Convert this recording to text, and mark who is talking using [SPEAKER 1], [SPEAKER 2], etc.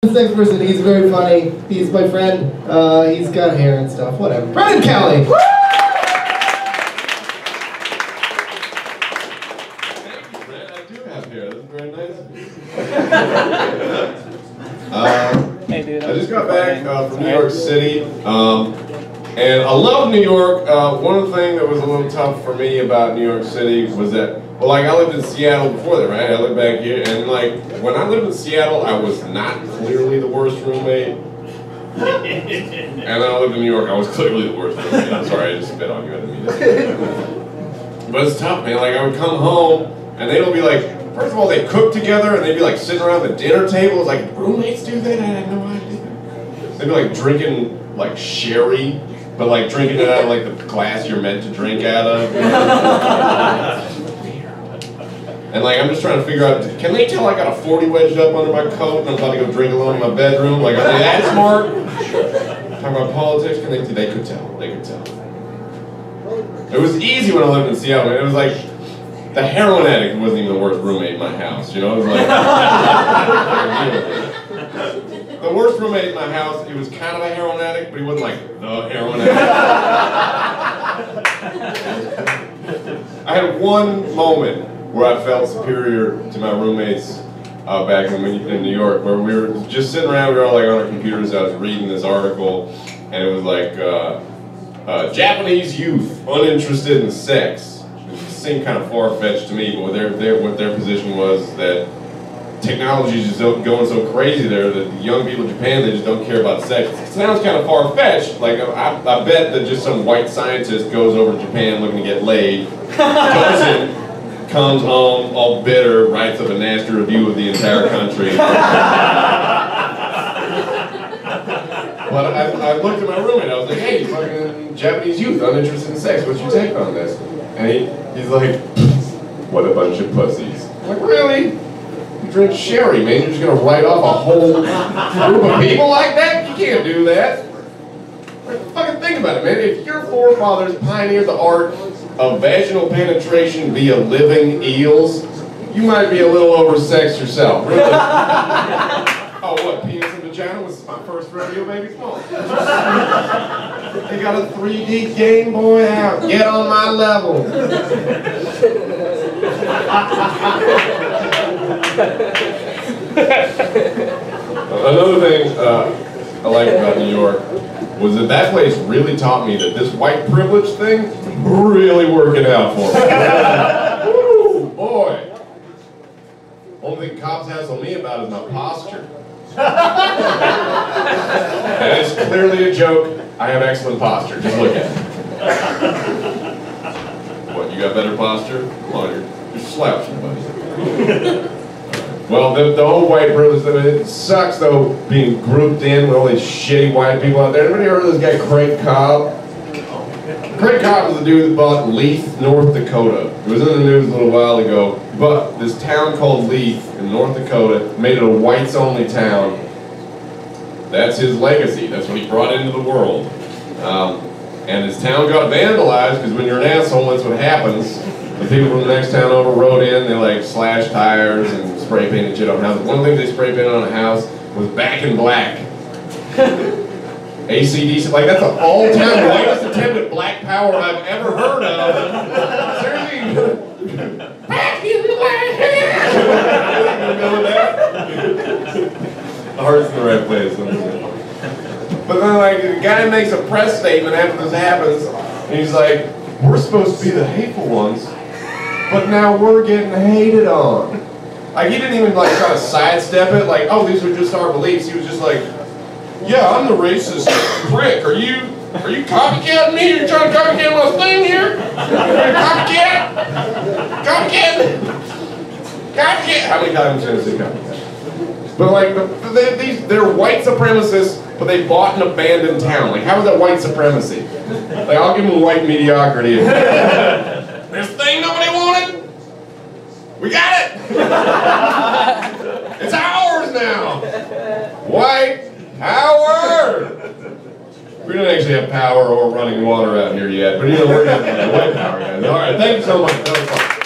[SPEAKER 1] This next person, he's very funny. He's my friend. He's got hair and stuff. Whatever. Brendan Kelley.
[SPEAKER 2] Thank you, Brent. I do have hair. That's very nice.
[SPEAKER 3] Hey, dude.
[SPEAKER 2] I just got back from New York City, and I love New York. One thing that was a little tough for me about New York City was that, well, like I lived in Seattle before that, right? I lived back here, and like when I lived in Seattle, I was not clearly the worst roommate. And then I lived in New York, I was clearly the worst roommate. I'm sorry, I just spit on you. I didn't mean that. But it's tough, man. Like I would come home, and they'd all be like, first of all, they cook together, and they'd be like sitting around the dinner table. It's like, roommates do that? I had no idea. They'd be like drinking like sherry, but like drinking it out of like the glass you're meant to drink out of. You know? And like I'm just trying to figure out, can they tell I got a 40 wedged up under my coat and I'm about to go drink alone in my bedroom? Like, are they that smart? Talking about politics, can they could tell. They could tell. It was easy when I lived in Seattle. It was like the heroin addict wasn't even the worst roommate in my house, you know? It was like the worst roommate in my house, he was kind of a heroin addict, but he wasn't like the heroin addict. I had one moment where I felt superior to my roommates back in New York, where we were just sitting around, we were all like on our computers. I was reading this article, and it was like Japanese youth uninterested in sex. It seemed kind of far-fetched to me, but what their position was that technology is just going so crazy there that the young people in Japan, they just don't care about sex. It sounds kind of far-fetched. Like I bet that just some white scientist goes over to Japan looking to get laid, goes in, comes home all bitter, writes up a nasty review of the entire country. But I looked at my roommate, I was like, hey, fucking Japanese youth, uninterested in sex, what's your take on this? And he's like, what a bunch of pussies. I'm like, really? You drink sherry, man, you're just gonna write off a whole group of people like that? You can't do that. Fucking think about it, man. If your forefathers pioneered the art of vaginal penetration via living eels, you might be a little oversexed yourself. Really? Oh, what? Penis and vagina was my first rodeo, baby? Come on. They got a 3D Game Boy out. Get on my level. Another thing I like about New York was that place really taught me that this white privilege thing really working out for me. Woo, boy. Only thing cops hassle me about is my posture. And it's clearly a joke. I have excellent posture. Just look at it. What, you got better posture? Come on, you're slouching, buddy. Well, the whole white privilege, it sucks though, being grouped in with all these shitty white people out there. Anybody heard of this guy, Craig Cobb? Craig Cobb was the dude that bought Leith, North Dakota. It was in the news a little while ago, but this town called Leith in North Dakota made it a whites-only town. That's his legacy. That's what he brought into the world. And his town got vandalized, because when you're an asshole, that's what happens. The people from the next town over rode in, they like slashed tires and spray painted shit on houses. One of the things they spray painted on a house was Back in Black. ACDC, like that's an all-time whitest attempt at black power I've ever heard of. Seriously. Back in Black! The heart's in the right place. But then like, the guy makes a press statement after this happens, and he's like, we're supposed to be the hateful ones, but now we're getting hated on. Like, he didn't even like try to sidestep it, like, oh, these are just our beliefs. He was just like, yeah, I'm the racist prick. Are you copycatting me? Are you trying to copycat my thing here? Copycat? Copycat? Copycat? How many times did I say copycat? But like, they're white supremacists, but they bought an abandoned town. Like, how is that white supremacy? Like, I'll give them white mediocrity. This thing nobody wanted? We got it! It's ours now! White power! We don't actually have power or running water out here yet, but you know, we're getting white power, guys. Alright, thank you so much. That was fun.